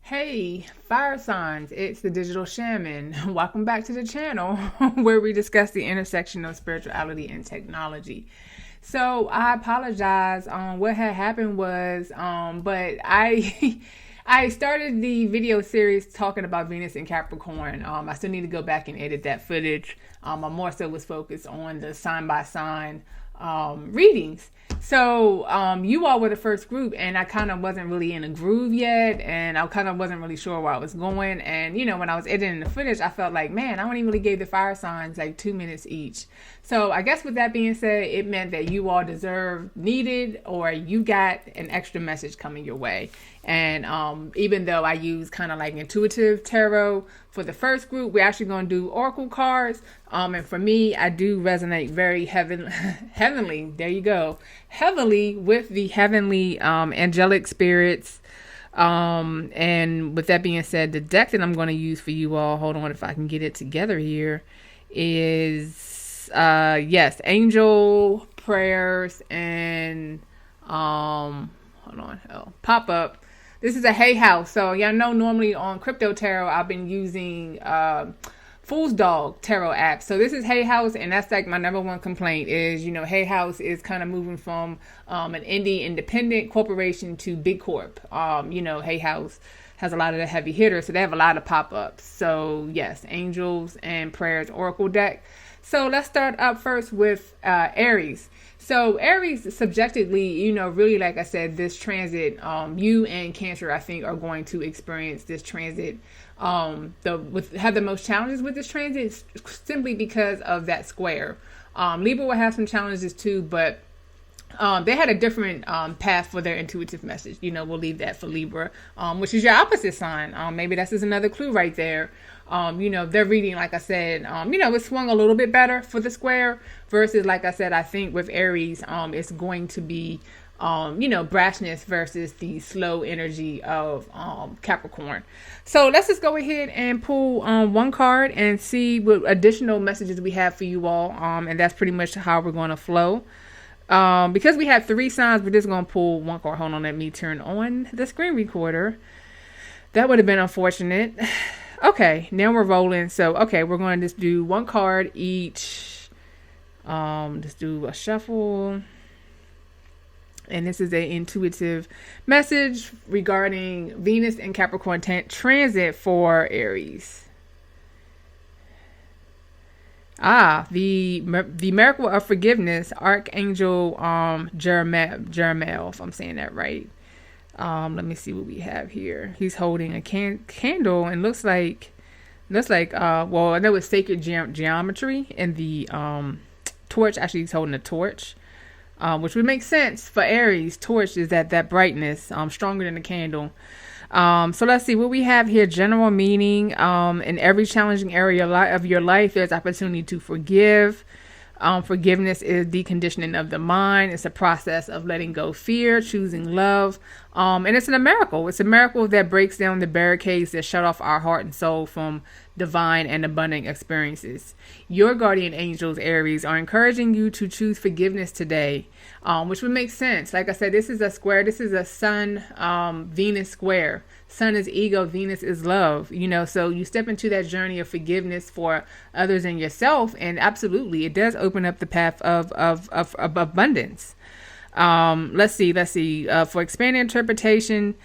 Hey, fire signs, it's the digital shaman. Welcome back to the channel where we discuss the intersection of spirituality and technology. So I apologize. What had happened was, but I I started the video series talking about Venus and Capricorn. I still need to go back and edit that footage. I more so was focused on the sign by sign readings. So you all were the first group, and I kind of wasn't really in a groove yet, and I kind of wasn't really sure where I was going. And you know, when I was editing the footage, I felt like, man, I only really gave the fire signs like 2 minutes each. So I guess with that being said, it meant that you all needed, or you got an extra message coming your way. And even though I use kind of like intuitive tarot for the first group, we're actually going to do oracle cards. And for me, I do resonate very heavenly. There you go. Heavily with the heavenly angelic spirits. And with that being said, the deck that I'm going to use for you all, hold on if I can get it together here, is yes, angel prayers and hold on, pop up. This is a Hay House. So y'all know normally on Crypto Tarot, I've been using Fool's Dog Tarot app. So this is Hay House, and that's like my number one complaint is, you know, Hay House is kind of moving from an indie independent corporation to big corp. You know, Hay House has a lot of the heavy hitters, so they have a lot of pop-ups. So yes, Angels and Prayers Oracle deck. So let's start up first with Aries. So Aries, subjectively, you know, really, like I said, this transit, you and Cancer, I think, are going to experience this transit. Have the most challenges with this transit simply because of that square. Libra will have some challenges too, but they had a different path for their intuitive message. You know, we'll leave that for Libra, which is your opposite sign. Maybe that's just another clue right there. You know, their reading, like I said, you know, it swung a little bit better for the square versus, like I said, I think with Aries, it's going to be, you know, brashness versus the slow energy of Capricorn. So let's just go ahead and pull one card and see what additional messages we have for you all. And that's pretty much how we're going to flow. Because we have 3 signs, we're just going to pull one card. Hold on, let me turn on the screen recorder. That would have been unfortunate. Okay, now we're rolling. So, okay, we're going to just do one card each. Just do a shuffle. And this is an intuitive message regarding Venus and Capricorn transit for Aries. The miracle of forgiveness, Archangel Jeremiel, if I'm saying that right. Let me see what we have here. He's holding a candle and looks like well, I know it's sacred geometry, and the torch, actually he's holding a torch, which would make sense for Aries. Torch is that brightness, stronger than the candle. So let's see what we have here. General meaning, in every challenging area of your life, there's opportunity to forgive. Forgiveness is deconditioning of the mind. It's a process of letting go fear, choosing love. And it's a miracle. It's a miracle that breaks down the barricades that shut off our heart and soul from divine and abundant experiences. Your guardian angels, Aries, are encouraging you to choose forgiveness today, which would make sense. Like I said, this is a square. This is a Sun Venus square. Sun is ego, Venus is love, you know, so you step into that journey of forgiveness for others and yourself, and absolutely it does open up the path of abundance. Let's see, for expanded interpretation,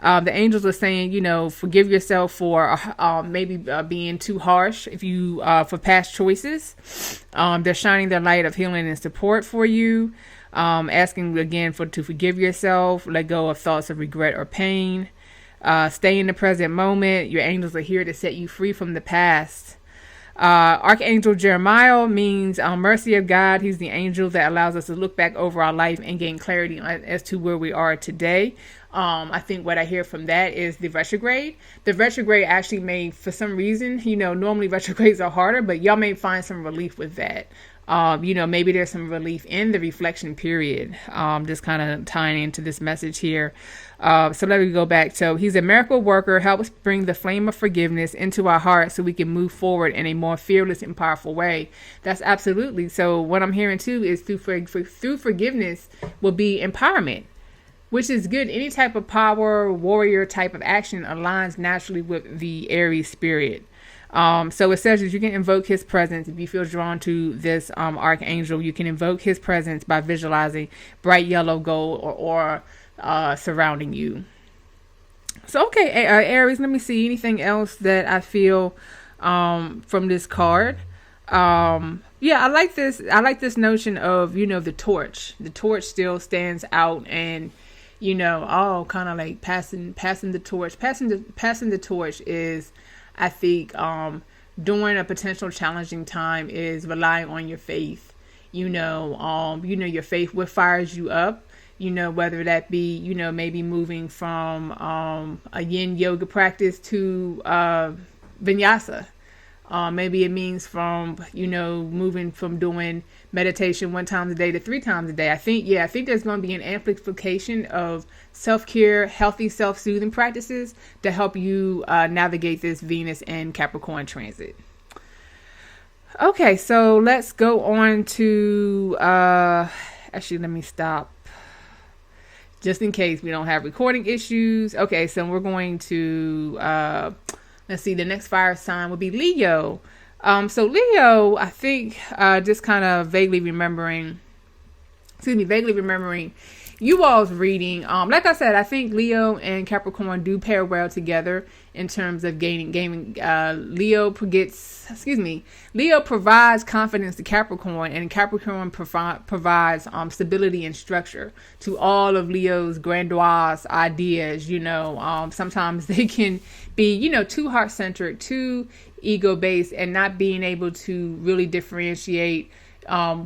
the angels are saying, you know, forgive yourself for maybe being too harsh if you for past choices. They're shining their light of healing and support for you, asking again to forgive yourself, let go of thoughts of regret or pain. Stay in the present moment. Your angels are here to set you free from the past. Archangel Jeremiel means mercy of God. He's the angel that allows us to look back over our life and gain clarity as to where we are today. I think what I hear from that is the retrograde. The retrograde actually may, for some reason, you know, normally retrogrades are harder, but y'all may find some relief with that. You know, maybe there's some relief in the reflection period, just kind of tying into this message here. So let me go back. So he's a miracle worker, helps bring the flame of forgiveness into our hearts so we can move forward in a more fearless and powerful way. That's absolutely. So what I'm hearing too is through forgiveness will be empowerment. which is good. Any type of power, warrior type of action aligns naturally with the Aries spirit. So it says that you can invoke his presence. If you feel drawn to this archangel, you can invoke his presence by visualizing bright yellow, gold, or surrounding you. So, okay, Aries, let me see anything else that I feel from this card. Yeah, I like this. I like this notion of, the torch. The torch still stands out, and kind of like passing the torch. Passing the torch is, I think, during a potential challenging time, is relying on your faith. Your faith, what fires you up. Whether that be, maybe moving from a yin yoga practice to vinyasa. Maybe it means from, moving from doing meditation 1 time a day to 3 times a day. I think there's going to be an amplification of self-care, healthy self-soothing practices to help you navigate this Venus and Capricorn transit. Okay, so let's go on to, actually, let me stop just in case we don't have recording issues. Okay, so we're going to, let's see, the next fire sign would be Leo. So Leo, I think, just kind of vaguely remembering you all's reading. Like I said, I think Leo and Capricorn do pair well together in terms of gaining. Leo provides confidence to Capricorn, and Capricorn provides stability and structure to all of Leo's grandiose ideas. Sometimes they can be, too heart-centric, too ego-based, and not being able to really differentiate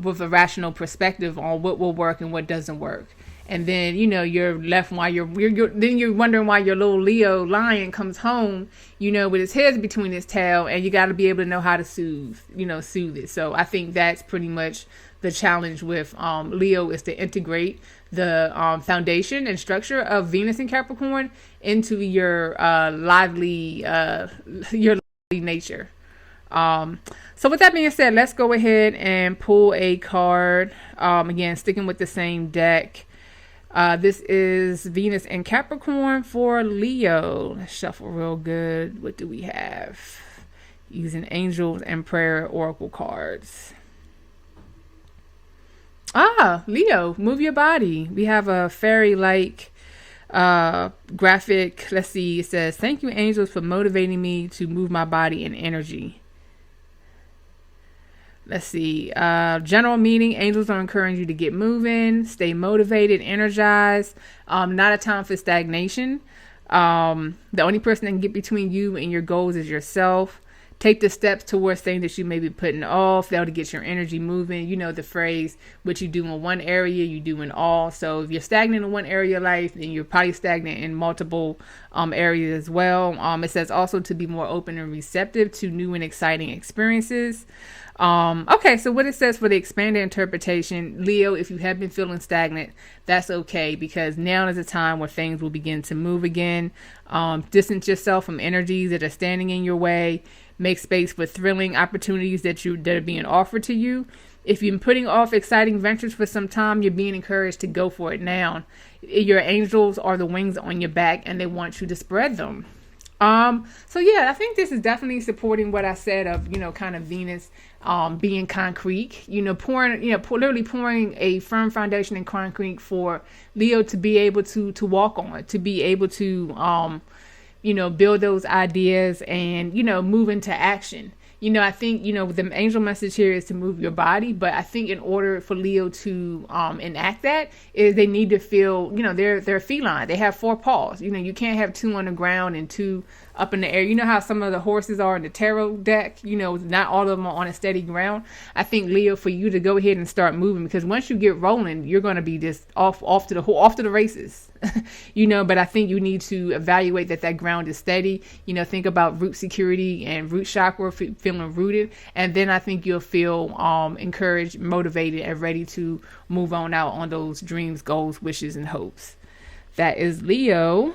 with a rational perspective on what will work and what doesn't work. And then, you're left while you're wondering why your little Leo lion comes home, with his head between his tail, and you got to be able to know how to soothe it. So I think that's pretty much the challenge with Leo, is to integrate the foundation and structure of Venus and Capricorn into your lively nature. So with that being said, let's go ahead and pull a card. Again, sticking with the same deck. This is Venus and Capricorn for Leo. Let's shuffle real good. What do we have? Using angels and prayer oracle cards. Leo, move your body. We have a fairy-like graphic. Let's see. It says, "Thank you, angels, for motivating me to move my body and energy." Let's see. General meaning, angels are encouraging you to get moving, stay motivated, energized. Not a time for stagnation. The only person that can get between you and your goals is yourself. Take the steps towards things that you may be putting off. That'll get your energy moving. You know the phrase, what you do in one area, you do in all. So if you're stagnant in one area of life, then you're probably stagnant in multiple areas as well. It says also to be more open and receptive to new and exciting experiences. Okay, so what it says for the expanded interpretation, Leo, if you have been feeling stagnant, that's okay, because now is a time where things will begin to move again. Distance yourself from energies that are standing in your way. Make space for thrilling opportunities that are being offered to you. If you've been putting off exciting ventures for some time, you're being encouraged to go for it now. Your angels are the wings on your back, and they want you to spread them. So yeah, I think this is definitely supporting what I said of, kind of Venus, being concrete, literally pouring a firm foundation in concrete for Leo to be able to walk on, to be able to, build those ideas and, move into action. I think, the angel message here is to move your body, but I think in order for Leo to enact that, is they need to feel, they're feline. They have 4 paws. You can't have 2 on the ground and 2 up in the air. You know how some of the horses are in the tarot deck, not all of them are on a steady ground. I think, Leo, for you to go ahead and start moving, because once you get rolling, you're going to be just off to the races. But I think you need to evaluate that ground is steady. Think about root security and root chakra, feeling rooted, and then I think you'll feel encouraged, motivated, and ready to move on out on those dreams, goals, wishes, and hopes. That is Leo.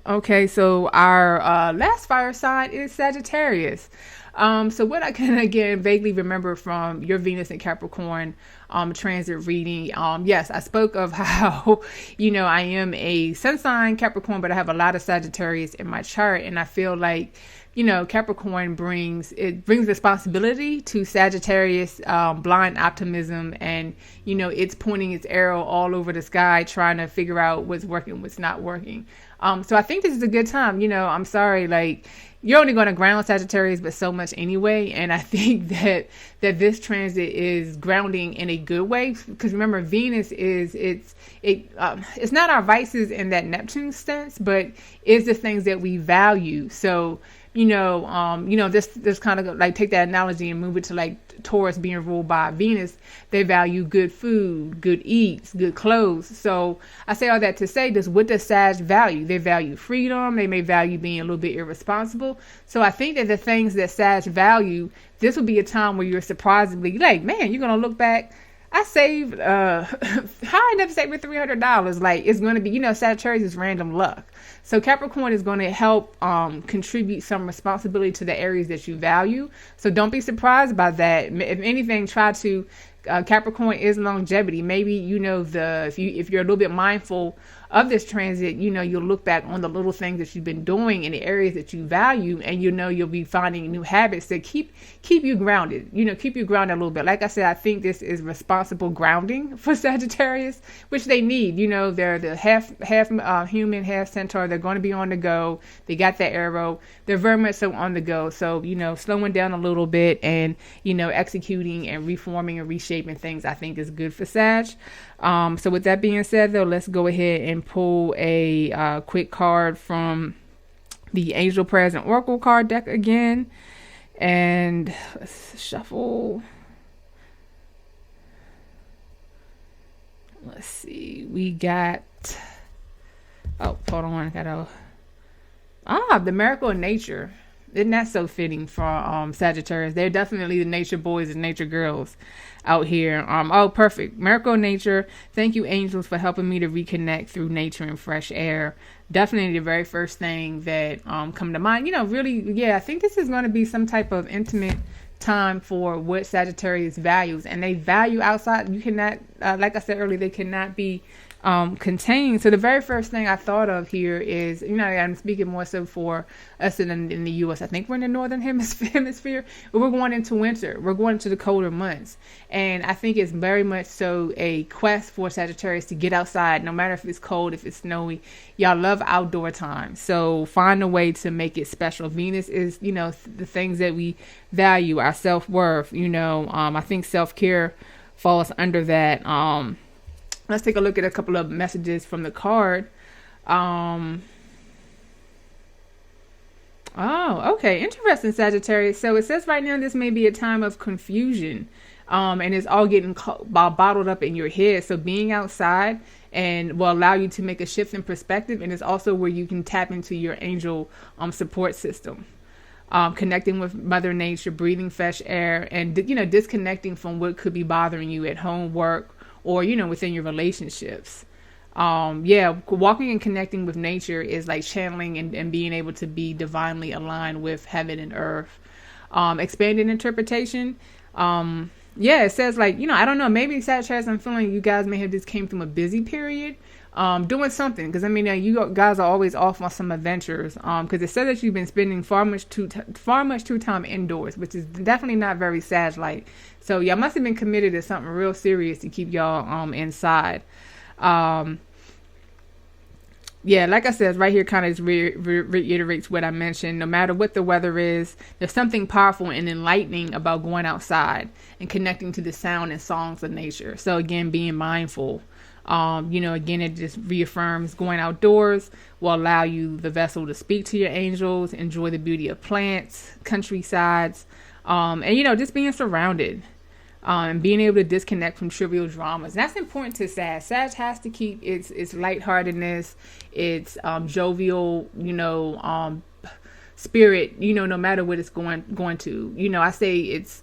Okay, so our last fire sign is Sagittarius. So what I can again vaguely remember from your Venus and Capricorn transit reading, yes, I spoke of how, I am a sun sign Capricorn, but I have a lot of Sagittarius in my chart, and I feel like Capricorn brings responsibility to Sagittarius, blind optimism, and it's pointing its arrow all over the sky, trying to figure out what's working, what's not working. So I think this is a good time. I'm sorry, like, you're only going to ground Sagittarius, but so much anyway. And I think that this transit is grounding in a good way, because remember, Venus it's not our vices in that Neptune sense, but is the things that we value. So this kind of like take that analogy and move it to like Taurus being ruled by Venus. They value good food, good eats, good clothes. So I say all that to say this: what does Sag value? They value freedom. They may value being a little bit irresponsible. So I think that the things that Sag value, this will be a time where you're surprisingly like, man, you're gonna look back. I saved I never saved $300. Like, it's going to be, Sagittarius is random luck. So Capricorn is going to help contribute some responsibility to the areas that you value. So don't be surprised by that. If anything, try to Capricorn is longevity. Maybe if you're a little bit mindful of this transit, you'll look back on the little things that you've been doing in the areas that you value, and you'll be finding new habits that keep you grounded. Keep you grounded a little bit. Like I said, I think this is responsible grounding for Sagittarius, which they need. They're the half human, half centaur. They're going to be on the go. They got that arrow. They're very much so on the go. So slowing down a little bit and executing and reforming and reshaping things, I think is good for Sag. So with that being said, though, let's go ahead and pull a quick card from the Angel Prayers and Oracle card deck again. And let's shuffle. Let's see. We got... Oh, hold on. The Miracle of Nature. Isn't that so fitting for Sagittarius? They're definitely the nature boys and nature girls out here. Perfect. Miracle of Nature. Thank you, angels, for helping me to reconnect through nature and fresh air. Definitely the very first thing that come to mind. I think this is going to be some type of intimate time for what Sagittarius values, and they value outside. You cannot, like I said earlier, they cannot be contained. So the very first thing I thought of here is, I'm speaking more so for us in the U.S. I think we're in the northern hemisphere, but we're going into winter. We're going into the colder months, and I think it's very much so a quest for Sagittarius to get outside, no matter if it's cold, if it's snowy. Y'all love outdoor time, so find a way to make it special. Venus is, the things that we value, our self-worth. I think self-care falls under that. Let's take a look at a couple of messages from the card. Okay. Interesting, Sagittarius. So it says right now this may be a time of confusion. And it's all getting bottled up in your head. So being outside and will allow you to make a shift in perspective. And it's also where you can tap into your angel support system. Connecting with Mother Nature, breathing fresh air, and, disconnecting from what could be bothering you at home, work, or, within your relationships. Walking and connecting with nature is like channeling and being able to be divinely aligned with heaven and earth. Expanded interpretation. It says like, I don't know, maybe Sagittarius, I'm feeling you guys may have just came from a busy period. Doing something, because you guys are always off on some adventures, because it says that you've been spending far much time indoors, which is definitely not very Sag-like. So y'all must have been committed to something real serious to keep y'all inside. Like I said, right here kind of reiterates what I mentioned. No matter what the weather is, there's something powerful and enlightening about going outside and connecting to the sound and songs of nature. So again, being mindful. Again, it just reaffirms going outdoors will allow you the vessel to speak to your angels, enjoy the beauty of plants, countrysides, and, just being surrounded, and being able to disconnect from trivial dramas. And that's important to Sag. Sag has to keep its lightheartedness, its jovial, spirit, no matter what it's going to. I say it's...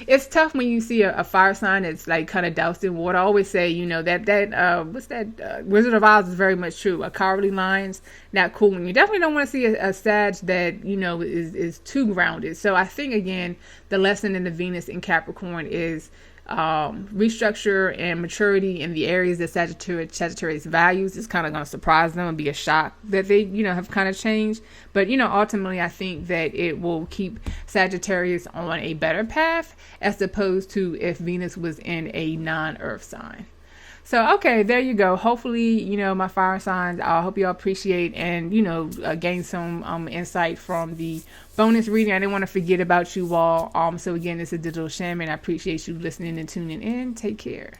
it's tough when you see a fire sign that's like kind of doused in water. I always say, you know, what's that? Wizard of Oz is very much true. A cowardly lion's not cool. And you definitely don't want to see a Sag that, you know, is too grounded. So I think, again, the lesson in the Venus in Capricorn is restructure and maturity in the areas that Sagittarius values. Is kind of going to surprise them and be a shock that they, you know, have kind of changed. But, you know, ultimately I think that it will keep Sagittarius on a better path as opposed to if Venus was in a non-earth sign. So, okay, there you go. Hopefully, you know, my fire signs, I hope y'all appreciate and, you know, gain some insight from the bonus reading. I didn't want to forget about you all. So, again, this is Digital Shaman. I appreciate you listening and tuning in. Take care.